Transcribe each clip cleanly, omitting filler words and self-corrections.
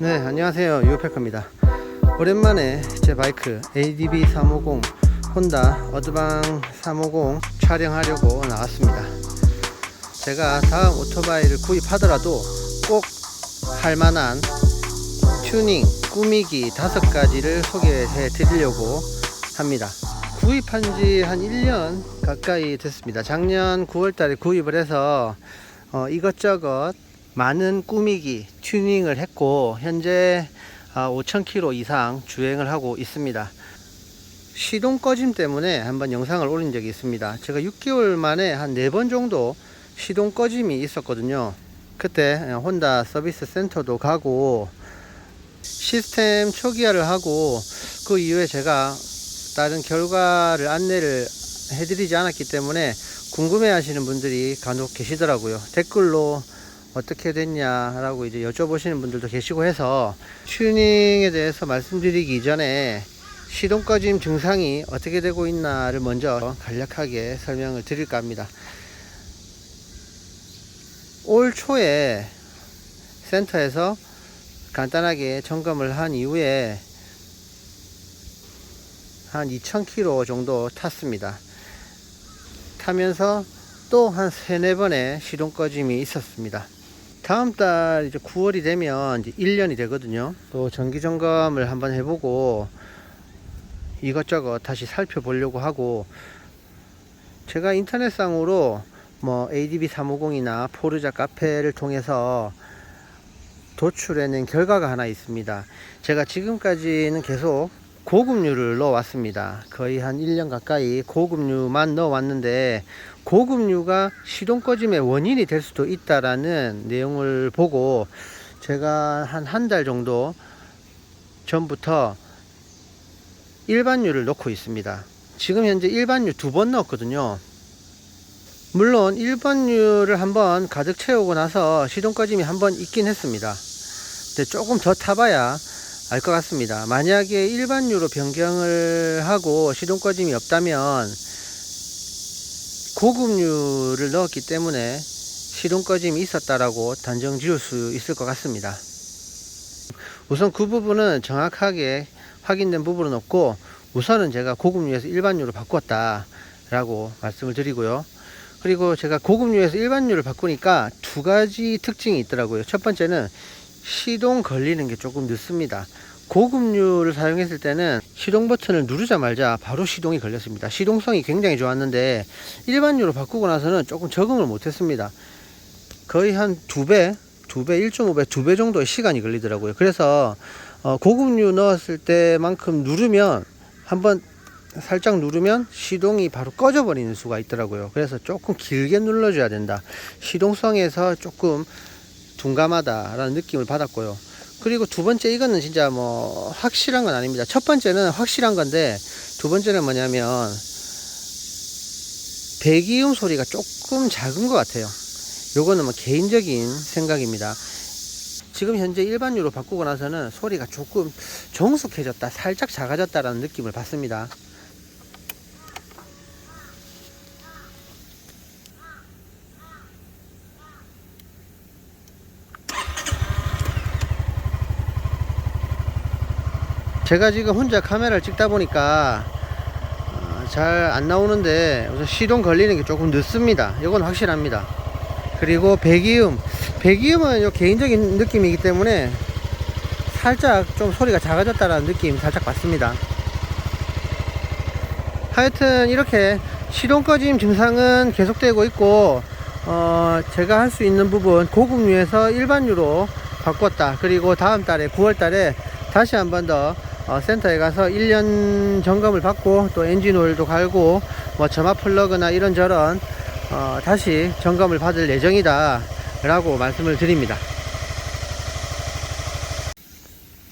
네, 안녕하세요. 유오페커입니다. 오랜만에 제 바이크 ADB 350 혼다 어드방 350 촬영하려고 나왔습니다. 제가 다음 오토바이를 구입하더라도 꼭 할만한 튜닝, 꾸미기 5가지를 소개해 드리려고 합니다. 구입한 지 한 1년 가까이 됐습니다. 작년 9월달에 구입을 해서 이것저것 많은 꾸미기, 튜닝을 했고 현재 5,000km 이상 주행을 하고 있습니다. 시동 꺼짐 때문에 한번 영상을 올린 적이 있습니다. 제가 6개월 만에 한 4번 정도 시동 꺼짐이 있었거든요. 그때 혼다 서비스 센터도 가고 시스템 초기화를 하고 그 이후에 제가 다른 결과를 안내를 해드리지 않았기 때문에 궁금해 하시는 분들이 간혹 계시더라고요. 댓글로 어떻게 됐냐라고 이제 여쭤보시는 분들도 계시고 해서 튜닝에 대해서 말씀드리기 이전에 시동 꺼짐 증상이 어떻게 되고 있나를 먼저 간략하게 설명을 드릴까 합니다. 올 초에 센터에서 간단하게 점검을 한 이후에 한 2,000km 정도 탔습니다. 타면서 또 한 3-4번의 시동 꺼짐이 있었습니다. 다음 달 이제 9월이 되면 이제 1년이 되거든요. 또 정기 점검을 한번 해보고 이것저것 다시 살펴보려고 하고, 제가 인터넷상으로 뭐 ADB 350이나 포르자 카페를 통해서 도출해낸 결과가 하나 있습니다. 제가 지금까지는 계속 고급류를 넣어왔습니다. 거의 한 1년 가까이 고급류만 넣어왔는데 고급류가 시동 꺼짐의 원인이 될 수도 있다라는 내용을 보고 제가 한 달 정도 전부터 일반유를 넣고 있습니다. 지금 현재 일반유 2번 넣었거든요. 물론 일반유를 한번 가득 채우고 나서 시동 꺼짐이 한번 있긴 했습니다. 근데 조금 더 타봐야 알 것 같습니다. 만약에 일반유로 변경을 하고 시동 꺼짐이 없다면 고급유를 넣었기 때문에 시동 꺼짐이 있었다라고 단정 지을 수 있을 것 같습니다. 우선 그 부분은 정확하게 확인된 부분은 없고, 우선은 제가 고급유에서 일반유로 바꿨다 라고 말씀을 드리고요. 그리고 제가 고급유에서 일반유를 바꾸니까 2가지 특징이 있더라고요. 첫 번째는 시동 걸리는 게 조금 늦습니다. 고급유를 사용했을 때는 시동 버튼을 누르자마자 바로 시동이 걸렸습니다. 시동성이 굉장히 좋았는데 일반유로 바꾸고 나서는 조금 적응을 못했습니다. 거의 한 2배, 1.5배, 2배 정도의 시간이 걸리더라고요. 그래서 고급유 넣었을 때만큼 누르면, 한번 살짝 누르면 시동이 바로 꺼져 버리는 수가 있더라고요. 그래서 조금 길게 눌러줘야 된다, 시동성에서 조금 둔감하다 라는 느낌을 받았고요. 그리고 두 번째, 이거는 진짜 뭐 확실한 건 아닙니다. 첫 번째는 확실한 건데 두 번째는 뭐냐면 배기음 소리가 조금 작은 것 같아요. 요거는 뭐 개인적인 생각입니다. 지금 현재 일반유로 바꾸고 나서는 소리가 조금 정숙해졌다, 살짝 작아졌다라는 느낌을 받습니다. 제가 지금 혼자 카메라를 찍다 보니까 잘 안 나오는데 우선 시동 걸리는 게 조금 늦습니다. 이건 확실합니다. 그리고 배기음은 요 개인적인 느낌이기 때문에 살짝 좀 소리가 작아졌다라는 느낌 살짝 받습니다. 하여튼 이렇게 시동 꺼짐 증상은 계속되고 있고, 제가 할 수 있는 부분, 고급유에서 일반유로 바꿨다, 그리고 다음 달에 9월 달에 다시 한 번 더 센터에 가서 1년 점검을 받고 또 엔진 오일도 갈고 뭐 점화 플러그나 이런저런 다시 점검을 받을 예정이다 라고 말씀을 드립니다.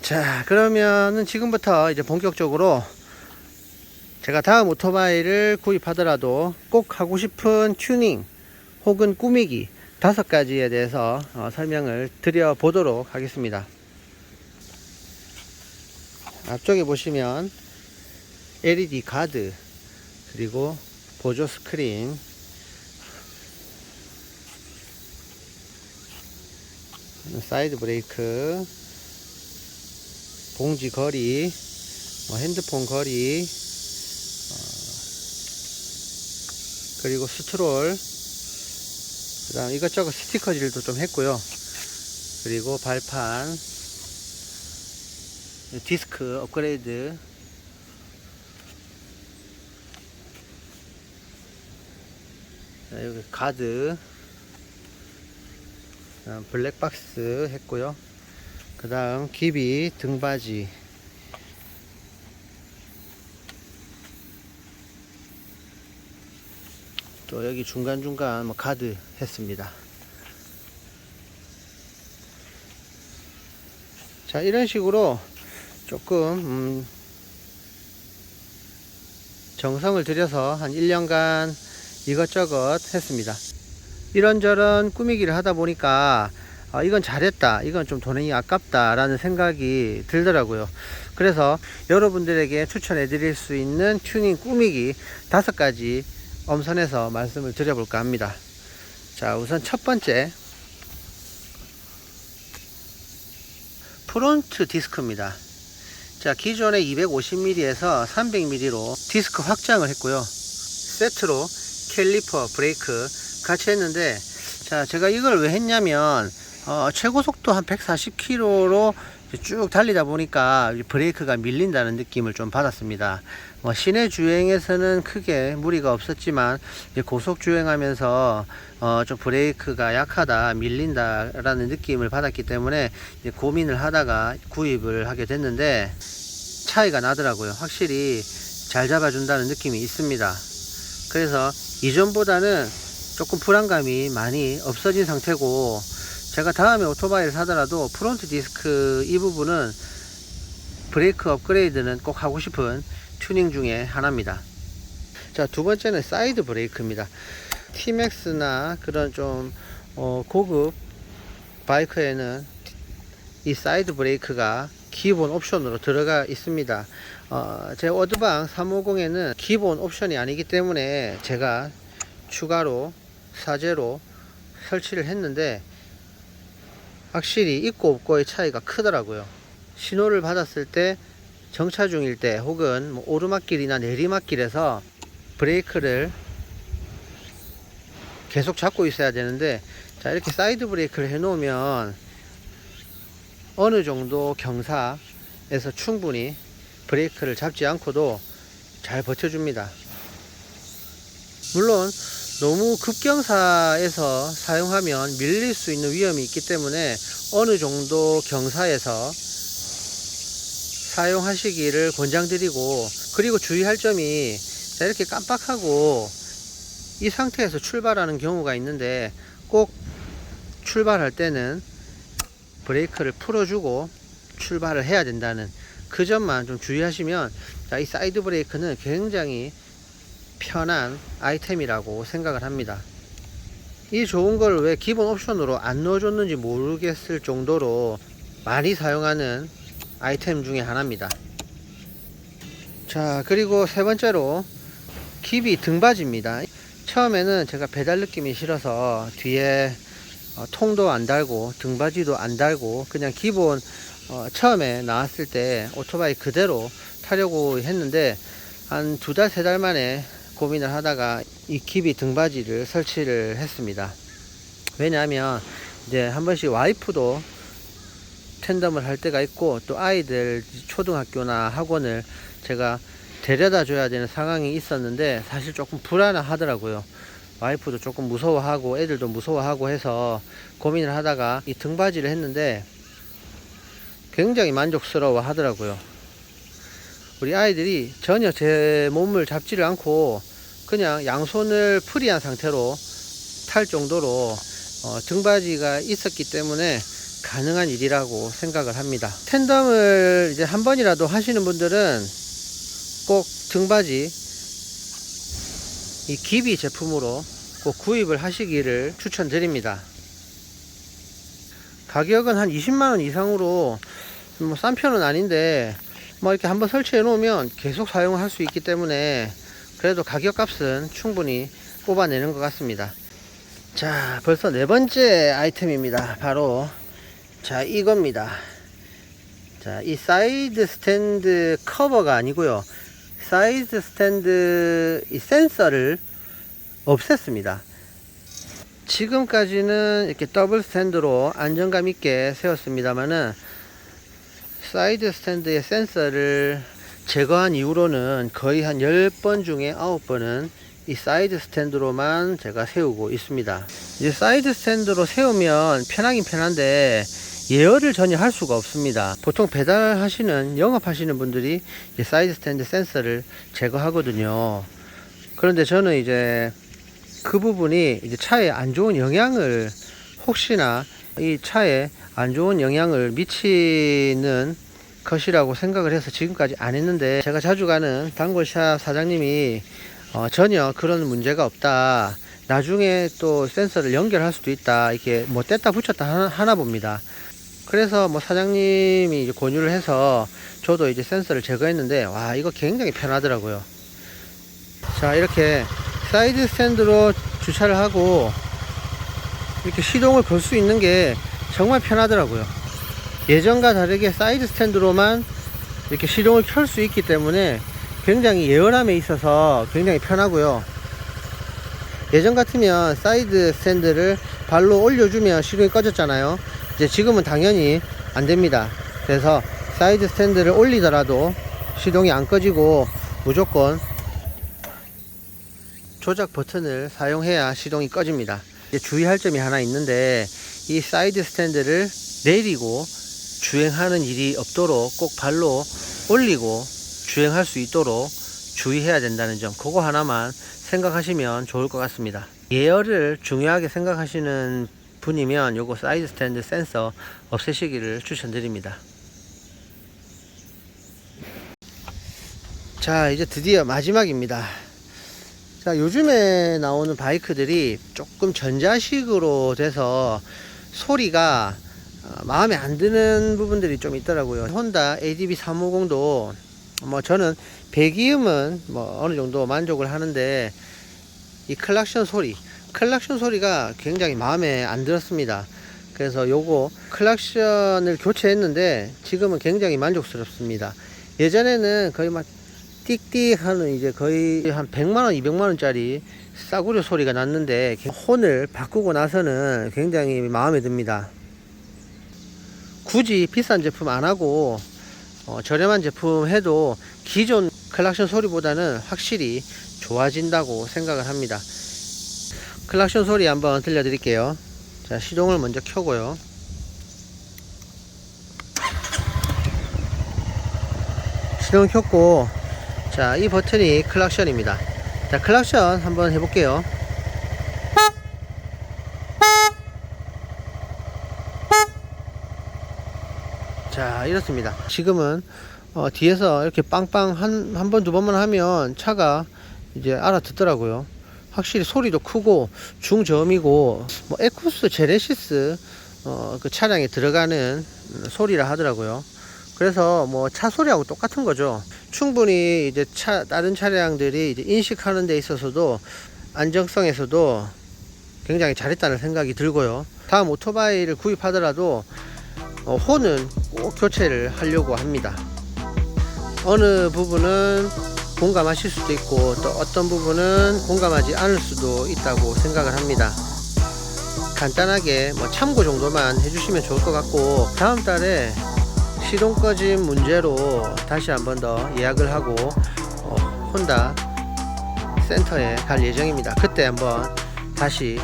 자, 그러면은 지금부터 이제 본격적으로 제가 다음 오토바이를 구입하더라도 꼭 하고 싶은 튜닝 혹은 꾸미기 5가지에 대해서 설명을 드려 보도록 하겠습니다. 앞쪽에 보시면 LED 가드, 그리고 보조 스크린, 사이드 브레이크, 봉지 거리, 핸드폰 거리, 그리고 스트롤, 그 다음 이것저것 스티커질도 좀 했고요. 그리고 발판, 디스크 업그레이드, 여기 가드, 블랙박스 했고요. 그 다음 기비, 등받이, 또 여기 중간중간 가드 했습니다. 자, 이런 식으로 조금 정성을 들여서 한 1년간 이것저것 했습니다. 이런저런 꾸미기를 하다 보니까 이건 잘했다, 이건 좀 돈이 아깝다 라는 생각이 들더라고요. 그래서 여러분들에게 추천해 드릴 수 있는 튜닝 꾸미기 5가지 엄선해서 말씀을 드려볼까 합니다. 자, 우선 첫 번째, 프론트 디스크입니다. 자, 기존에 250mm에서 300mm로 디스크 확장을 했고요. 세트로 캘리퍼, 브레이크 같이 했는데, 자, 제가 이걸 왜 했냐면 최고 속도 한 140km로 쭉 달리다 보니까 브레이크가 밀린다는 느낌을 좀 받았습니다. 시내 주행에서는 크게 무리가 없었지만 고속 주행하면서 좀 브레이크가 약하다, 밀린다 라는 느낌을 받았기 때문에 고민을 하다가 구입을 하게 됐는데, 차이가 나더라고요. 확실히 잘 잡아준다는 느낌이 있습니다. 그래서 이전보다는 조금 불안감이 많이 없어진 상태고, 제가 다음에 오토바이를 사더라도 프론트 디스크 이 부분은 브레이크 업그레이드는 꼭 하고 싶은 튜닝 중에 하나입니다. 자, 두 번째는 사이드 브레이크입니다. T-Max나 그런 좀 고급 바이크에는 이 사이드 브레이크가 기본 옵션으로 들어가 있습니다. 제 어드방 350에는 기본 옵션이 아니기 때문에 제가 추가로 사제로 설치를 했는데, 확실히 있고 없고의 차이가 크더라고요. 신호를 받았을 때, 정차 중일 때, 혹은 오르막길이나 내리막길에서 브레이크를 계속 잡고 있어야 되는데, 자, 이렇게 사이드 브레이크를 해 놓으면 어느 정도 경사에서 충분히 브레이크를 잡지 않고도 잘 버텨줍니다. 물론 너무 급경사에서 사용하면 밀릴 수 있는 위험이 있기 때문에 어느 정도 경사에서 사용하시기를 권장드리고, 그리고 주의할 점이, 자, 이렇게 깜빡하고 이 상태에서 출발하는 경우가 있는데, 꼭 출발할 때는 브레이크를 풀어주고 출발을 해야 된다는 그 점만 좀 주의하시면, 자, 이 사이드 브레이크는 굉장히 편한 아이템이라고 생각을 합니다. 이 좋은 걸 왜 기본 옵션으로 안 넣어줬는지 모르겠을 정도로 많이 사용하는 아이템 중에 하나입니다. 자, 그리고 세 번째로 기비 등받이입니다. 처음에는 제가 배달 느낌이 싫어서 뒤에 통도 안 달고 등받이도 안 달고 그냥 기본 처음에 나왔을 때 오토바이 그대로 타려고 했는데, 한 2달 3달 만에 고민을 하다가 이 기비 등받이를 설치를 했습니다. 왜냐하면 이제 한 번씩 와이프도 텐덤을 할 때가 있고, 또 아이들 초등학교나 학원을 제가 데려다 줘야 되는 상황이 있었는데, 사실 조금 불안하더라고요. 와이프도 조금 무서워하고 애들도 무서워하고 해서 고민을 하다가 이 등받이를 했는데 굉장히 만족스러워 하더라고요. 우리 아이들이 전혀 제 몸을 잡지를 않고 그냥 양손을 프리한 상태로 탈 정도로 등받이가 있었기 때문에 가능한 일이라고 생각을 합니다. 텐덤을 이제 한 번이라도 하시는 분들은 꼭 등받이 이 기비 제품으로 꼭 구입을 하시기를 추천드립니다. 가격은 한 20만원 이상으로 싼 편은 아닌데, 이렇게 한번 설치해 놓으면 계속 사용을 할 수 있기 때문에 그래도 가격값은 충분히 뽑아내는 것 같습니다. 자, 벌써 네 번째 아이템입니다. 바로 자, 이겁니다. 자, 이 사이드 스탠드 커버가 아니고요. 사이드 스탠드 이 센서를 없앴습니다. 지금까지는 이렇게 더블 스탠드로 안정감 있게 세웠습니다만은 사이드 스탠드의 센서를 제거한 이후로는 거의 한 10번 중에 9번은 이 사이드 스탠드로만 제가 세우고 있습니다. 이제 사이드 스탠드로 세우면 편하긴 편한데 예열을 전혀 할 수가 없습니다. 보통 배달하시는, 영업하시는 분들이 이제 사이드 스탠드 센서를 제거하거든요. 그런데 저는 이제 그 부분이 이제 차에 안 좋은 영향을, 혹시나 이 차에 안 좋은 영향을 미치는 것이라고 생각을 해서 지금까지 안 했는데, 제가 자주 가는 단골샵 사장님이 전혀 그런 문제가 없다, 나중에 또 센서를 연결할 수도 있다, 이렇게 뭐 뗐다 붙였다 하나 봅니다. 그래서 뭐 사장님이 이제 권유를 해서 저도 이제 센서를 제거했는데, 와, 이거 굉장히 편하더라고요. 자, 이렇게 사이드 스탠드로 주차를 하고 이렇게 시동을 걸 수 있는 게 정말 편하더라고요. 예전과 다르게 사이드 스탠드로만 이렇게 시동을 켤 수 있기 때문에 굉장히 예열함에 있어서 굉장히 편하고요. 예전 같으면 사이드 스탠드를 발로 올려주면 시동이 꺼졌잖아요. 이제 지금은 당연히 안 됩니다. 그래서 사이드 스탠드를 올리더라도 시동이 안 꺼지고 무조건 조작 버튼을 사용해야 시동이 꺼집니다. 이제 주의할 점이 하나 있는데, 이 사이드 스탠드를 내리고 주행하는 일이 없도록 꼭 발로 올리고 주행할 수 있도록 주의해야 된다는 점, 그거 하나만 생각하시면 좋을 것 같습니다. 예열을 중요하게 생각하시는 분이면 요거 사이드 스탠드 센서 없애시기를 추천드립니다. 자, 이제 드디어 마지막입니다. 자, 요즘에 나오는 바이크들이 조금 전자식으로 돼서 소리가 마음에 안 드는 부분들이 좀 있더라고요. 혼다 ADB 350도 뭐 저는 배기음은 뭐 어느 정도 만족을 하는데, 이 클락션 소리가 굉장히 마음에 안 들었습니다. 그래서 요거 클락션을 교체했는데 지금은 굉장히 만족스럽습니다. 예전에는 거의 막 띡띡 하는, 이제 거의 한 100만원 200만원짜리 싸구려 소리가 났는데, 혼을 바꾸고 나서는 굉장히 마음에 듭니다. 굳이 비싼 제품 안 하고 저렴한 제품 해도 기존 클락션 소리보다는 확실히 좋아진다고 생각을 합니다. 클락션 소리 한번 들려드릴게요. 자, 시동을 먼저 켜고요. 시동을 켰고, 자, 이 버튼이 클락션입니다. 자, 클락션 한번 해볼게요. 자, 이렇습니다. 지금은 뒤에서 이렇게 빵빵 한 번, 두 번만 하면 차가 이제 알아듣더라고요. 확실히 소리도 크고 중저음이고, 뭐 에쿠스 제네시스 그 차량에 들어가는 소리라 하더라고요. 그래서 뭐 차 소리하고 똑같은 거죠. 충분히 이제 다른 차량들이 이제 인식하는 데 있어서도 안정성에서도 굉장히 잘했다는 생각이 들고요. 다음 오토바이를 구입하더라도 혼은 꼭 교체를 하려고 합니다. 어느 부분은 공감하실 수도 있고, 또 어떤 부분은 공감하지 않을 수도 있다고 생각을 합니다. 간단하게 뭐 참고 정도만 해주시면 좋을 것 같고, 다음 달에 시동 꺼짐 문제로 다시 한 번 더 예약을 하고 혼다 센터에 갈 예정입니다. 그때 한번 다시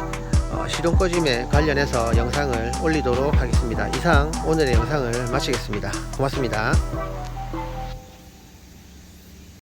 시동 꺼짐에 관련해서 영상을 올리도록 하겠습니다. 이상 오늘의 영상을 마치겠습니다. 고맙습니다.